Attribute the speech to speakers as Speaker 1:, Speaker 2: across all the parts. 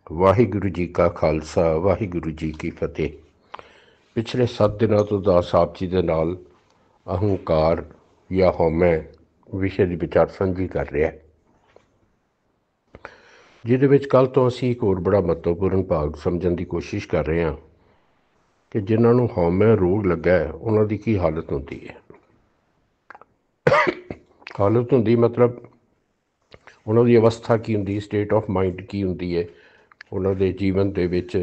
Speaker 1: ਵਾਹਿਗੁਰੂ ਜੀ ਕਾ ਖਾਲਸਾ ਵਾਹਿਗੁਰੂ ਜੀ ਕੀ ਫਤਿਹ। ਪਿਛਲੇ 7 ਦਿਨਾਂ ਤੋਂ ਦਾਸ ਆਪ ਜੀ ਦੇ ਨਾਲ ਅਹੰਕਾਰ ਜਾਂ ਹਉਮੈ ਵਿਸ਼ੇ ਦੀ ਵਿਚਾਰ ਸਾਂਝੀ ਕਰ ਰਿਹਾ, ਜਿਹਦੇ ਵਿੱਚ ਕੱਲ੍ਹ ਤੋਂ ਅਸੀਂ ਇੱਕ ਹੋਰ ਬੜਾ ਮਹੱਤਵਪੂਰਨ ਭਾਗ ਸਮਝਣ ਦੀ ਕੋਸ਼ਿਸ਼ ਕਰ ਰਹੇ ਹਾਂ ਕਿ ਜਿਨ੍ਹਾਂ ਨੂੰ ਹਉਮੈ ਰੋਗ ਲੱਗਾ ਹੈ ਉਹਨਾਂ ਦੀ ਕੀ ਹਾਲਤ ਹੁੰਦੀ ਹੈ। ਹਾਲਤ ਹੁੰਦੀ ਮਤਲਬ ਉਹਨਾਂ ਦੀ ਅਵਸਥਾ ਕੀ ਹੁੰਦੀ, ਸਟੇਟ ਆਫ ਮਾਈਂਡ ਕੀ ਹੁੰਦੀ ਹੈ। ਉਹਨਾਂ ਦੇ ਜੀਵਨ ਦੇ ਵਿੱਚ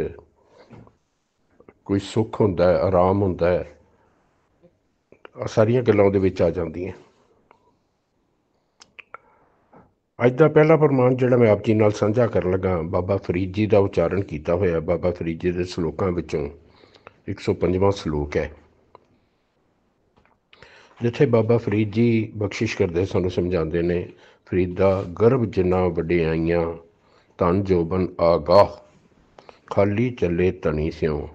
Speaker 1: ਕੋਈ ਸੁੱਖ ਹੁੰਦਾ ਹੈ, ਆਰਾਮ ਹੁੰਦਾ ਹੈ, ਸਾਰੀਆਂ ਗੱਲਾਂ ਉਹਦੇ ਵਿੱਚ ਆ ਜਾਂਦੀਆਂ। ਅੱਜ ਦਾ ਪਹਿਲਾ ਪ੍ਰਮਾਣ ਜਿਹੜਾ ਮੈਂ ਆਪ ਜੀ ਨਾਲ ਸਾਂਝਾ ਕਰਨ ਲੱਗਾ, ਬਾਬਾ ਫਰੀਦ ਜੀ ਦਾ ਉਚਾਰਨ ਕੀਤਾ ਹੋਇਆ। ਬਾਬਾ ਫਰੀਦ ਜੀ ਦੇ ਸਲੋਕਾਂ ਵਿੱਚੋਂ 105ਵਾਂ ਸਲੋਕ ਹੈ, ਜਿੱਥੇ ਬਾਬਾ ਫਰੀਦ ਜੀ ਬਖਸ਼ਿਸ਼ ਕਰਦੇ ਸਾਨੂੰ ਸਮਝਾਉਂਦੇ ਨੇ, ਫਰੀਦਾ ਗਰਭ ਜਿੰਨਾ ਵਡਿਆਈਆਂ ਧਨ ਜੋਬਨ ਆਗਾਹ, ਖਾਲੀ ਚੱਲੇ ਧਨੀ ਸਿਉ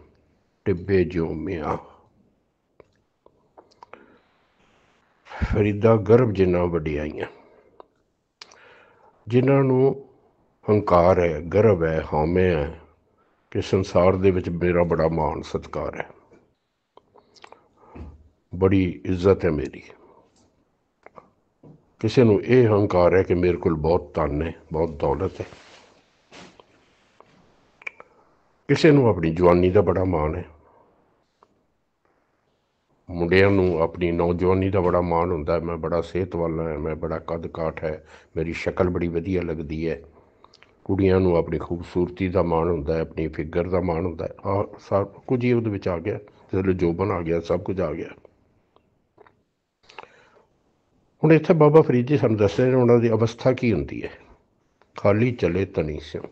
Speaker 1: ਟਿੱਬੇ ਜਿਉ ਮਿਆਂ। ਫਰੀਦਾ ਗਰਭ ਜਿੰਨਾ ਵਡਿਆਈਆਂ, ਜਿਨ੍ਹਾਂ ਨੂੰ ਹੰਕਾਰ ਹੈ, ਗਰਵ ਹੈ, ਹਉਮੈ ਹੈ ਕਿ ਸੰਸਾਰ ਦੇ ਵਿੱਚ ਮੇਰਾ ਬੜਾ ਮਾਣ ਸਤਿਕਾਰ ਹੈ, ਬੜੀ ਇੱਜ਼ਤ ਹੈ ਮੇਰੀ। ਕਿਸੇ ਨੂੰ ਇਹ ਹੰਕਾਰ ਹੈ ਕਿ ਮੇਰੇ ਕੋਲ ਬਹੁਤ ਧਨ ਹੈ, ਬਹੁਤ ਦੌਲਤ ਹੈ। ਕਿਸੇ ਨੂੰ ਆਪਣੀ ਜਵਾਨੀ ਦਾ ਬੜਾ ਮਾਣ ਹੈ। ਮੁੰਡਿਆਂ ਨੂੰ ਆਪਣੀ ਨੌਜਵਾਨੀ ਦਾ ਬੜਾ ਮਾਣ ਹੁੰਦਾ, ਮੈਂ ਬੜਾ ਸਿਹਤ ਵਾਲਾ ਹੈ, ਮੈਂ ਬੜਾ ਕੱਦ ਕਾਠ ਹੈ, ਮੇਰੀ ਸ਼ਕਲ ਬੜੀ ਵਧੀਆ ਲੱਗਦੀ ਹੈ। ਕੁੜੀਆਂ ਨੂੰ ਆਪਣੀ ਖੂਬਸੂਰਤੀ ਦਾ ਮਾਣ ਹੁੰਦਾ, ਆਪਣੀ ਫਿਗਰ ਦਾ ਮਾਣ ਹੁੰਦਾ। ਸਭ ਕੁਝ ਹੀ ਉਹਦੇ ਵਿੱਚ ਆ ਗਿਆ, ਜਦੋਂ ਜੋਬਨ ਆ ਗਿਆ, ਸਭ ਕੁਝ ਆ ਗਿਆ। ਹੁਣ ਇੱਥੇ ਬਾਬਾ ਫਰੀਦ ਜੀ ਸਾਨੂੰ ਦੱਸਦੇ ਨੇ ਉਹਨਾਂ ਦੀ ਅਵਸਥਾ ਕੀ ਹੁੰਦੀ ਹੈ। ਖਾਲੀ ਚਲੇ ਧਨੀ ਸਿਉ,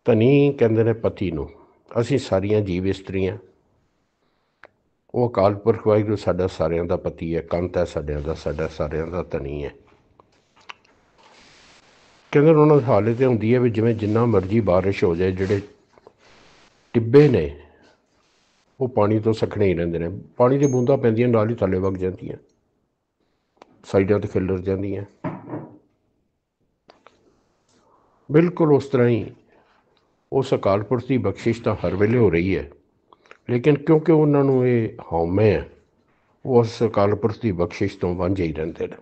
Speaker 1: ਧਨੀ ਕਹਿੰਦੇ ਨੇ ਪਤੀ ਨੂੰ। ਅਸੀਂ ਸਾਰੀਆਂ ਜੀਵ ਇਸਤਰੀਆਂ, ਉਹ ਅਕਾਲ ਪੁਰਖ ਵਾਹਿਗੁਰੂ ਸਾਡਾ ਸਾਰਿਆਂ ਦਾ ਪਤੀ ਹੈ, ਕੰਤ ਹੈ ਸਾਡਿਆਂ ਦਾ, ਸਾਡਾ ਸਾਰਿਆਂ ਦਾ ਧਨੀ ਹੈ। ਕਹਿੰਦੇ ਉਹਨਾਂ ਦੀ ਹਾਲਤ ਇਹ ਹੁੰਦੀ ਹੈ ਵੀ ਜਿਵੇਂ ਜਿੰਨਾ ਮਰਜ਼ੀ ਬਾਰਿਸ਼ ਹੋ ਜਾਏ, ਜਿਹੜੇ ਟਿੱਬੇ ਨੇ ਉਹ ਪਾਣੀ ਤੋਂ ਸੱਖਣੇ ਹੀ ਰਹਿੰਦੇ ਨੇ। ਪਾਣੀ ਦੀ ਬੂੰਦਾਂ ਪੈਂਦੀਆਂ ਨਾਲ ਹੀ ਥੱਲੇ ਵਗ ਜਾਂਦੀਆਂ, ਸਾਈਡਾਂ 'ਤੇ ਖਿਲਰ ਜਾਂਦੀਆਂ। ਬਿਲਕੁਲ ਉਸ ਤਰ੍ਹਾਂ ਹੀ ਉਸ ਅਕਾਲ ਪੁਰਖ ਦੀ ਬਖਸ਼ਿਸ਼ ਤਾਂ ਹਰ ਵੇਲੇ ਹੋ ਰਹੀ ਹੈ, ਲੇਕਿਨ ਕਿਉਂਕਿ ਉਹਨਾਂ ਨੂੰ ਇਹ ਹਉਮੈ ਹੈ, ਉਹ ਉਸ ਅਕਾਲ ਪੁਰਖ ਦੀ ਬਖਸ਼ਿਸ਼ ਤੋਂ ਵਾਂਝੇ ਹੀ ਰਹਿੰਦੇ ਨੇ।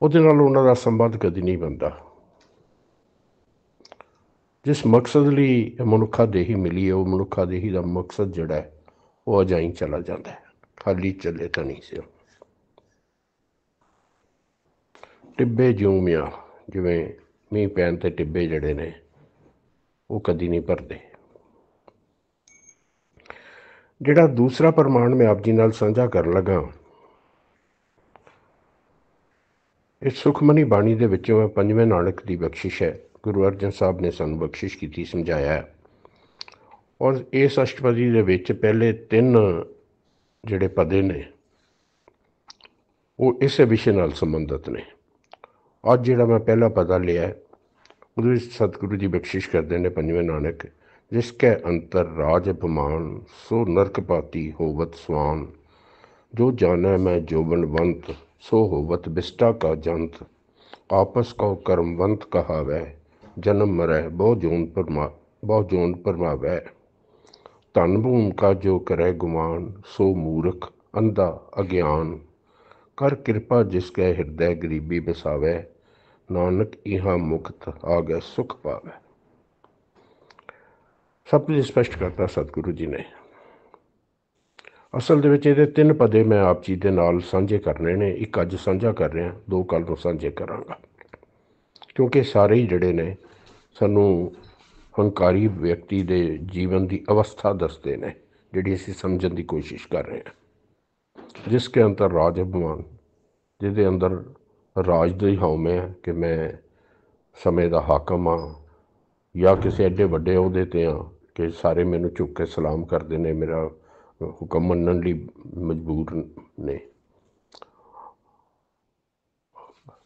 Speaker 1: ਉਹਦੇ ਨਾਲ ਉਹਨਾਂ ਦਾ ਸੰਬੰਧ ਕਦੀ ਨਹੀਂ ਬਣਦਾ। ਜਿਸ ਮਕਸਦ ਲਈ ਮਨੁੱਖਾ ਦੇਹੀ ਮਿਲੀ ਹੈ, ਉਹ ਮਨੁੱਖਾ ਦੇਹੀ ਦਾ ਮਕਸਦ ਜਿਹੜਾ ਹੈ ਉਹ ਅਜਾਈਂ ਚਲਾ ਜਾਂਦਾ ਹੈ। ਖਾਲੀ ਚੱਲੇ ਧਨੀ ਸਿਉ ਟਿੱਬੇ ਜਿਉ ਮਿਆਂ, ਜਿਵੇਂ ਮੀਂਹ ਪੈਣ 'ਤੇ ਟਿੱਬੇ ਜਿਹੜੇ ਨੇ ਉਹ ਕਦੀ ਨਹੀਂ ਭਰਦੇ। ਜਿਹੜਾ ਦੂਸਰਾ ਪ੍ਰਮਾਣ ਮੈਂ ਆਪ ਜੀ ਨਾਲ ਸਾਂਝਾ ਕਰਨ ਲੱਗਾ, ਇਹ ਸੁਖਮਨੀ ਬਾਣੀ ਦੇ ਵਿੱਚੋਂ ਹੈ, 5ਵੇਂ ਨਾਨਕ ਦੀ ਬਖਸ਼ਿਸ਼ ਹੈ। ਗੁਰੂ ਅਰਜਨ ਸਾਹਿਬ ਨੇ ਸਾਨੂੰ ਬਖਸ਼ਿਸ਼ ਕੀਤੀ, ਸਮਝਾਇਆ ਹੈ। ਔਰ ਇਸ ਅਸ਼ਟਪਦੀ ਦੇ ਵਿੱਚ ਪਹਿਲੇ 3 ਜਿਹੜੇ ਪਦੇ ਨੇ ਉਹ ਇਸੇ ਵਿਸ਼ੇ ਨਾਲ ਸੰਬੰਧਿਤ ਨੇ। ਅੱਜ ਜਿਹੜਾ ਮੈਂ ਪਹਿਲਾ ਪਦਾ ਲਿਆ, ਉਹਦੇ ਵਿੱਚ ਸਤਿਗੁਰੂ ਜੀ ਬਖਸ਼ਿਸ਼ ਕਰਦੇ ਨੇ, 5ਵੇਂ ਨਾਨਕ, ਜਿਸ ਕੈ ਅੰਤਰ ਰਾਜ ਅਪਮਾਨ, ਸੋ ਨਰਕ ਪਾਤੀ ਹੋਵਤ ਸਵਾਨ, ਜੋ ਜਾਣੈ ਮੈਂ ਜੋਬਨਵੰਤ, ਸੋ ਹੋਵਤ ਬਿਸਟਾ ਕਾ ਜੰਤ, ਆਪਸ ਕਉ ਕਰਮਵੰਤ ਕਹਾਵੈ, ਜਨਮ ਮਰੈ ਬਹੁ ਜੋਨ ਭਰਮਾਵੈ, ਧਨ ਭੂਮ ਕਾ ਜੋ ਕਰੈ ਗੁਮਾਨ, ਸੋ ਮੂਰਖ ਅੰਧਾ ਅਗਿਆਨ, ਕਰ ਕਿਰਪਾ ਜਿਸ ਕੈ ਹਿਰਦੈ ਗਰੀਬੀ ਬਸਾਵੈ, ਨਾਨਕ ਇਹਾਂ ਮੁਕਤ ਆਗੈ ਸੁਖ ਪਾਵੈ। ਸਭ ਕੁਝ ਸਪਸ਼ਟ ਕਰਤਾ ਸਤਿਗੁਰੂ ਜੀ ਨੇ। ਅਸਲ ਦੇ ਵਿੱਚ ਇਹਦੇ 3 ਪਦੇ ਮੈਂ ਆਪ ਜੀ ਦੇ ਨਾਲ ਸਾਂਝੇ ਕਰਨੇ ਨੇ। ਇੱਕ ਅੱਜ ਸਾਂਝਾ ਕਰ ਰਿਹਾ, 2 ਕੱਲ੍ਹ ਨੂੰ ਸਾਂਝੇ ਕਰਾਂਗਾ, ਕਿਉਂਕਿ ਸਾਰੇ ਹੀ ਜਿਹੜੇ ਨੇ ਸਾਨੂੰ ਹੰਕਾਰੀ ਵਿਅਕਤੀ ਦੇ ਜੀਵਨ ਦੀ ਅਵਸਥਾ ਦੱਸਦੇ ਨੇ, ਜਿਹੜੀ ਅਸੀਂ ਸਮਝਣ ਦੀ ਕੋਸ਼ਿਸ਼ ਕਰ ਰਹੇ ਹਾਂ। ਜਿਸ ਕੇ ਅੰਦਰ ਰਾਜ ਅਭਿਮਾਨ, ਜਿਹਦੇ ਅੰਦਰ ਰਾਜ ਦੀ ਹਉਮੈ ਹੈ ਕਿ ਮੈਂ ਸਮੇਂ ਦਾ ਹਾਕਮ ਹਾਂ, ਜਾਂ ਕਿਸੇ ਐਡੇ ਵੱਡੇ ਅਹੁਦੇ 'ਤੇ ਹਾਂ ਕਿ ਸਾਰੇ ਮੈਨੂੰ ਝੁੱਕ ਕੇ ਸਲਾਮ ਕਰਦੇ ਨੇ, ਮੇਰਾ ਹੁਕਮ ਮੰਨਣ ਲਈ ਮਜਬੂਰ ਨੇ।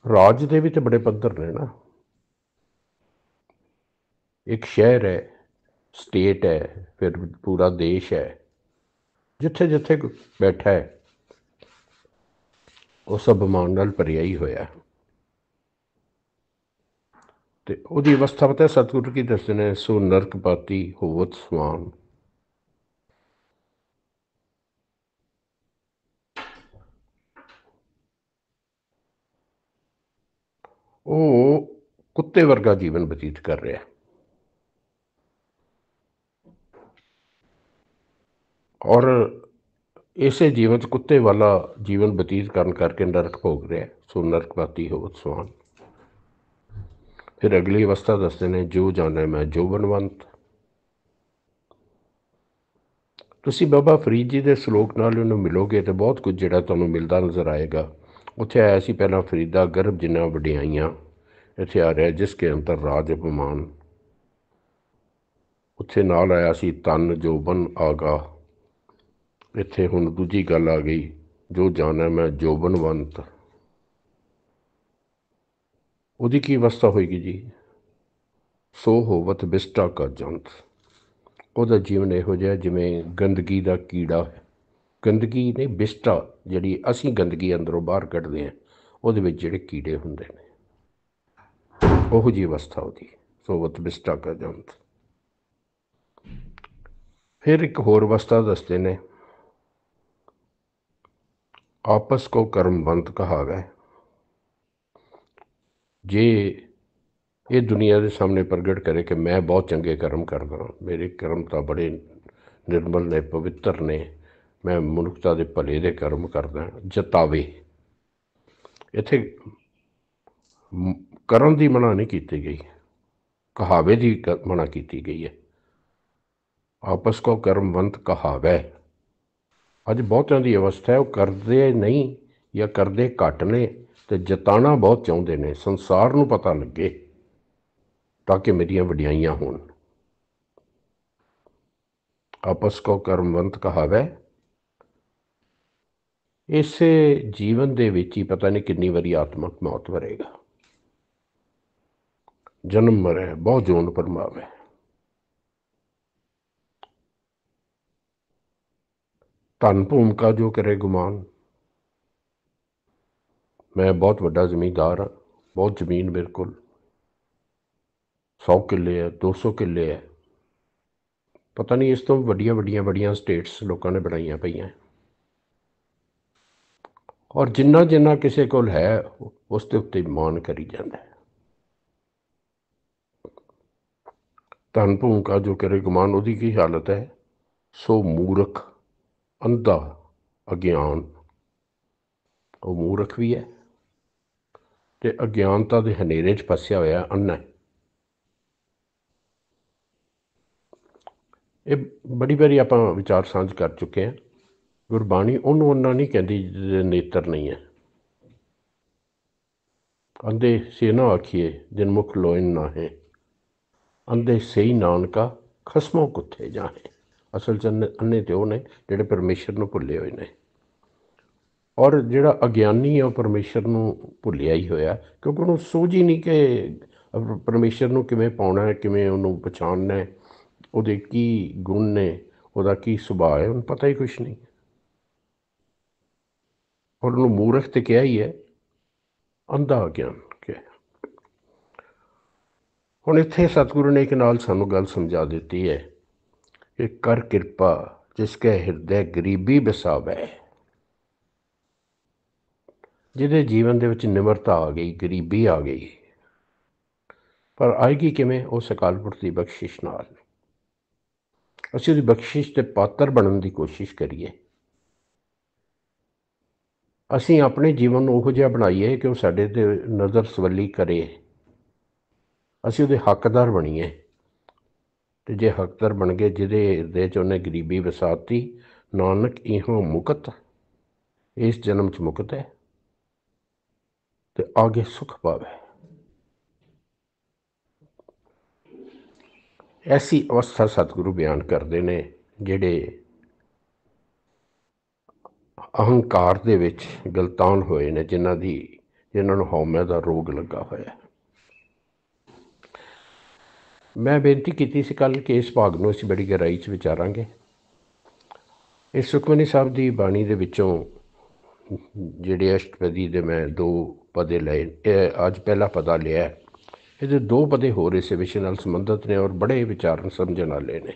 Speaker 1: ਰਾਜ ਦੇ ਵੀ ਤਾਂ ਬੜੇ ਪੱਧਰ ਨੇ ਨਾ। ਇੱਕ ਸ਼ਹਿਰ ਹੈ, ਸਟੇਟ ਹੈ, ਫਿਰ ਪੂਰਾ ਦੇਸ਼ ਹੈ। ਜਿੱਥੇ ਜਿੱਥੇ ਬੈਠਾ ਹੈ ਉਹ ਸਭ ਅਭਿਮਾਨ ਨਾਲ ਭਰਿਆ ਹੀ ਹੋਇਆ। ਤੇ ਉਹਦੀ ਅਵਸਥਾ ਪਤਾ ਸਤਿਗੁਰੂ ਕੀ ਦੱਸਦੇ ਨੇ, ਸੋ ਨਰਕ ਪਾਤੀ ਹੋਵਤ ਸਮਾਨ। ਉਹ ਕੁੱਤੇ ਵਰਗਾ ਜੀਵਨ ਬਤੀਤ ਕਰ ਰਿਹਾ, ਔਰ ਇਸੇ ਜੀਵਨ 'ਚ ਕੁੱਤੇ ਵਾਲਾ ਜੀਵਨ ਬਤੀਤ ਕਰਨ ਕਰਕੇ ਨਰਕ ਭੋਗ ਰਿਹਾ। ਸੋ ਨਰਕ ਪਾਤੀ ਹੋਵਤ ਸਮਾਨ। ਫਿਰ ਅਗਲੀ ਅਵਸਥਾ ਦੱਸਦੇ ਨੇ, ਜੋ ਜਾਣੈ ਮੈਂ ਜੋਬਨਵੰਤ। ਤੁਸੀਂ ਬਾਬਾ ਫਰੀਦ ਜੀ ਦੇ ਸਲੋਕ ਨਾਲ ਉਹਨੂੰ ਮਿਲੋਗੇ ਤਾਂ ਬਹੁਤ ਕੁਝ ਜਿਹੜਾ ਤੁਹਾਨੂੰ ਮਿਲਦਾ ਨਜ਼ਰ ਆਏਗਾ। ਉੱਥੇ ਆਇਆ ਸੀ ਪਹਿਲਾਂ, ਫਰੀਦਾ ਗਰਭ ਜਿੰਨਾ ਵਡਿਆਈਆਂ। ਇੱਥੇ ਆ ਰਿਹਾ, ਜਿਸ ਕੇ ਅੰਤਰ ਰਾਜ ਅਪਮਾਨ। ਉੱਥੇ ਨਾਲ ਆਇਆ ਸੀ ਤਨ ਜੋਬਨ ਆਗਾ। ਇੱਥੇ ਹੁਣ ਦੂਜੀ ਗੱਲ ਆ ਗਈ, ਜੋ ਜਾਣੈ ਮੈਂ ਜੋਬਨਵੰਤ। ਉਹਦੀ ਕੀ ਅਵਸਥਾ ਹੋਏਗੀ ਜੀ? ਸੋ ਹੋਵਤ ਬਿਸਟਾ ਕਾ ਜੰਤ। ਉਹਦਾ ਜੀਵਨ ਇਹੋ ਜਿਹਾ ਜਿਵੇਂ ਗੰਦਗੀ ਦਾ ਕੀੜਾ ਹੈ। ਗੰਦਗੀ ਨਹੀਂ, ਬਿਸਟਾ ਜਿਹੜੀ ਅਸੀਂ ਗੰਦਗੀ ਅੰਦਰੋਂ ਬਾਹਰ ਕੱਢਦੇ ਹਾਂ, ਉਹਦੇ ਵਿੱਚ ਜਿਹੜੇ ਕੀੜੇ ਹੁੰਦੇ ਨੇ, ਉਹੋ ਜਿਹੀ ਅਵਸਥਾ ਉਹਦੀ। ਸੋਵਤ ਬਿਸਟਾ ਕਾ ਜੰਤ। ਫਿਰ ਇੱਕ ਹੋਰ ਅਵਸਥਾ ਦੱਸਦੇ ਨੇ, ਆਪਸ ਕੋ ਕਰਮਵੰਤ ਕਹਾਵੈ। ਜੇ ਇਹ ਦੁਨੀਆ ਦੇ ਸਾਹਮਣੇ ਪ੍ਰਗਟ ਕਰੇ ਕਿ ਮੈਂ ਬਹੁਤ ਚੰਗੇ ਕਰਮ ਕਰਦਾ, ਮੇਰੇ ਕਰਮ ਤਾਂ ਬੜੇ ਨਿਰਮਲ ਨੇ, ਪਵਿੱਤਰ ਨੇ, ਮੈਂ ਮਨੁੱਖਤਾ ਦੇ ਭਲੇ ਦੇ ਕਰਮ ਕਰਦਾ, ਜਤਾਵੇ। ਇੱਥੇ ਕਰਨ ਦੀ ਮਨਾ ਨਹੀਂ ਕੀਤੀ ਗਈ, ਕਹਾਵੇ ਦੀ ਮਨਾ ਕੀਤੀ ਗਈ ਹੈ। ਆਪਸ ਕੋ ਕਰਮਵੰਤ ਕਹਾਵੈ। ਅੱਜ ਬਹੁਤਿਆਂ ਦੀ ਅਵਸਥਾ ਹੈ, ਉਹ ਕਰਦੇ ਨਹੀਂ ਜਾਂ ਕਰਦੇ ਘੱਟ ਨੇ ਅਤੇ ਜਤਾਉਣਾ ਬਹੁਤ ਚਾਹੁੰਦੇ ਨੇ, ਸੰਸਾਰ ਨੂੰ ਪਤਾ ਲੱਗੇ ਤਾਂ ਕਿ ਮੇਰੀਆਂ ਵਡਿਆਈਆਂ ਹੋਣ। ਆਪਸ ਕੋ ਕਰਮਵੰਤ ਕਹਾਵੈ। ਇਸੇ ਜੀਵਨ ਦੇ ਵਿੱਚ ਹੀ ਪਤਾ ਨਹੀਂ ਕਿੰਨੀ ਵਾਰੀ ਆਤਮਕ ਮੌਤ ਵਰੇਗਾ, ਜਨਮ ਮਰੈ ਬਹੁ ਜੋਨ ਪਰਮਾਵੈ। ਧਨ ਭੂਮਿਕਾ ਜੋ ਕਰੇ ਗੁਮਾਨ। ਮੈਂ ਬਹੁਤ ਵੱਡਾ ਜ਼ਮੀਂਦਾਰ ਹਾਂ, ਬਹੁਤ ਜ਼ਮੀਨ ਮੇਰੇ ਕੋਲ 100 ਕਿੱਲੇ ਹੈ, 200 ਕਿੱਲੇ ਹੈ, ਪਤਾ ਨਹੀਂ ਇਸ ਤੋਂ ਵੱਡੀਆਂ ਵੱਡੀਆਂ ਵੱਡੀਆਂ ਸਟੇਟਸ ਲੋਕਾਂ ਨੇ ਬਣਾਈਆਂ ਪਈਆਂ, ਔਰ ਜਿੰਨਾ ਜਿੰਨਾ ਕਿਸੇ ਕੋਲ ਹੈ ਉਸ ਦੇ ਉੱਤੇ ਮਾਣ ਕਰੀ ਜਾਂਦਾ ਹੈ। ਧਨ ਭੂਮਿਕਾ ਜੋ ਕਰੇ ਗੁਮਾਨ, ਉਹਦੀ ਕੀ ਹਾਲਤ ਹੈ? ਸੋ ਮੂਰਖ ਅੰਧਾ ਅਗਿਆਨ। ਉਹ ਮੂਰਖ ਵੀ ਹੈ ਅਤੇ ਅਗਿਆਨਤਾ ਦੇ ਹਨੇਰੇ 'ਚ ਫਸਿਆ ਹੋਇਆ ਅੰਨ੍ਹਾ ਹੈ। ਇਹ ਬੜੀ ਵਾਰੀ ਆਪਾਂ ਵਿਚਾਰ ਸਾਂਝ ਕਰ ਚੁੱਕੇ ਹਾਂ। ਗੁਰਬਾਣੀ ਉਹਨੂੰ ਅੰਨਾ ਨਹੀਂ ਕਹਿੰਦੀ ਜਿਹਦੇ ਨੇਤਰ ਨਹੀਂ ਹੈ। ਅੰਧੇ ਸੇ ਨਾ ਆਖੀਏ ਜਿਨ ਮੁਖ ਲੋਇਨ ਨਾ ਹੈ, ਅੰਧੇ ਸਹੀ ਨਾਨਕਾ ਖਸਮੋਂ ਕੁੱਥੇ ਜਾਏ। ਅਸਲ 'ਚ ਅੰਨੇ ਤੇ ਉਹ ਨੇ ਜਿਹੜੇ ਪਰਮੇਸ਼ਰ ਨੂੰ ਭੁੱਲੇ ਹੋਏ ਨੇ, ਔਰ ਜਿਹੜਾ ਅਗਿਆਨੀ ਆ ਉਹ ਪਰਮੇਸ਼ਰ ਨੂੰ ਭੁੱਲਿਆ ਹੀ ਹੋਇਆ, ਕਿਉਂਕਿ ਉਹਨੂੰ ਸੂਝ ਹੀ ਨਹੀਂ ਕਿ ਪਰਮੇਸ਼ਰ ਨੂੰ ਕਿਵੇਂ ਪਾਉਣਾ ਹੈ, ਕਿਵੇਂ ਉਹਨੂੰ ਪਛਾਣਨਾ ਹੈ, ਉਹਦੇ ਕੀ ਗੁਣ ਨੇ, ਉਹਦਾ ਕੀ ਸੁਭਾਅ ਹੈ, ਉਹਨੂੰ ਪਤਾ ਹੀ ਕੁਛ ਨਹੀਂ। ਔਰ ਉਹਨੂੰ ਮੂਰਖ ਤੇ ਕਿਹਾ ਹੀ ਹੈ, ਅੰਧਾ ਅਗਿਆਨ ਕਿਹਾ। ਹੁਣ ਇੱਥੇ ਸਤਿਗੁਰੂ ਨੇ ਇੱਕ ਨਾਲ ਸਾਨੂੰ ਗੱਲ ਸਮਝਾ ਦਿੱਤੀ ਹੈ ਕਿ ਕਰ ਕਿਰਪਾ ਜਿਸ ਕੈ ਹਿਰਦੈ ਗਰੀਬੀ ਵਸਾਵੈ। ਜਿਹਦੇ ਜੀਵਨ ਦੇ ਵਿੱਚ ਨਿਮਰਤਾ ਆ ਗਈ, ਗਰੀਬੀ ਆ ਗਈ, ਪਰ ਆਏਗੀ ਕਿਵੇਂ? ਉਸ ਅਕਾਲ ਪੁਰਖ ਦੀ ਬਖਸ਼ਿਸ਼ ਨਾਲ। ਅਸੀਂ ਉਹਦੀ ਬਖਸ਼ਿਸ਼ ਦੇ ਪਾਤਰ ਬਣਨ ਦੀ ਕੋਸ਼ਿਸ਼ ਕਰੀਏ। ਅਸੀਂ ਆਪਣੇ ਜੀਵਨ ਨੂੰ ਉਹੋ ਜਿਹਾ ਬਣਾਈਏ ਕਿ ਉਹ ਸਾਡੇ 'ਤੇ ਨਜ਼ਰ ਸਵੱਲੀ ਕਰੇ, ਅਸੀਂ ਉਹਦੇ ਹੱਕਦਾਰ ਬਣੀਏ। ਅਤੇ ਜੇ ਹੱਕਦਾਰ ਬਣ ਗਏ, ਜਿਹਦੇ ਹਿਰਦੇ 'ਚ ਉਹਨੇ ਗਰੀਬੀ ਵਸਾਤੀ, ਨਾਨਕ ਇਹਾਂ ਮੁਕਤ, ਇਸ ਜਨਮ 'ਚ ਮੁਕਤ ਹੈ ਅਤੇ ਆਗੇ ਸੁਖ ਪਾਵੇ। ਐਸੀ ਅਵਸਥਾ ਸਤਿਗੁਰੂ ਬਿਆਨ ਕਰਦੇ ਨੇ ਜਿਹੜੇ ਅਹੰਕਾਰ ਦੇ ਵਿੱਚ ਗਲਤਾਨ ਹੋਏ ਨੇ, ਜਿਨ੍ਹਾਂ ਨੂੰ ਹਉਮੈ ਦਾ ਰੋਗ ਲੱਗਾ ਹੋਇਆ। ਮੈਂ ਬੇਨਤੀ ਕੀਤੀ ਸੀ ਕੱਲ੍ਹ ਕਿ ਇਸ ਭਾਗ ਨੂੰ ਅਸੀਂ ਬੜੀ ਗਹਿਰਾਈ 'ਚ ਵਿਚਾਰਾਂਗੇ। ਇਸ ਸੁਖਮਨੀ ਸਾਹਿਬ ਦੀ ਬਾਣੀ ਦੇ ਵਿੱਚੋਂ ਜਿਹੜੇ ਅਸ਼ਟਪਦੀ ਦੇ ਮੈਂ 2 ਪਦੇ ਲਏ, ਇਹ ਅੱਜ ਪਹਿਲਾ ਪਦਾ ਲਿਆ ਇਹਦੇ ਦੋ ਪਦੇ ਹੋਰ ਇਸੇ ਵਿਸ਼ੇ ਨਾਲ ਸੰਬੰਧਿਤ ਨੇ ਔਰ ਬੜੇ ਵਿਚਾਰਨ ਸਮਝਣ ਵਾਲੇ ਨੇ,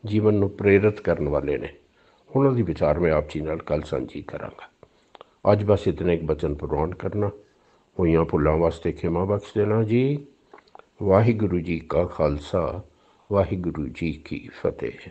Speaker 1: ਜੀਵਨ ਨੂੰ ਪ੍ਰੇਰਿਤ ਕਰਨ ਵਾਲੇ ਨੇ। ਉਹਨਾਂ ਦੀ ਵਿਚਾਰ ਮੈਂ ਆਪ ਜੀ ਨਾਲ ਕੱਲ੍ਹ ਸਾਂਝੀ ਕਰਾਂਗਾ। ਅੱਜ ਬਸ ਇਤਨਾ ਇੱਕ ਬਚਨ ਪ੍ਰਵਾਨ ਕਰਨਾ। ਹੋਈਆਂ ਭੁੱਲਾਂ ਵਾਸਤੇ ਖਿਮਾ ਬਖਸ਼ ਦੇਣਾ ਜੀ। ਵਾਹਿਗੁਰੂ ਜੀ ਕਾ ਖਾਲਸਾ, ਵਾਹਿਗੁਰੂ ਜੀ ਕੀ ਫਤਿਹ।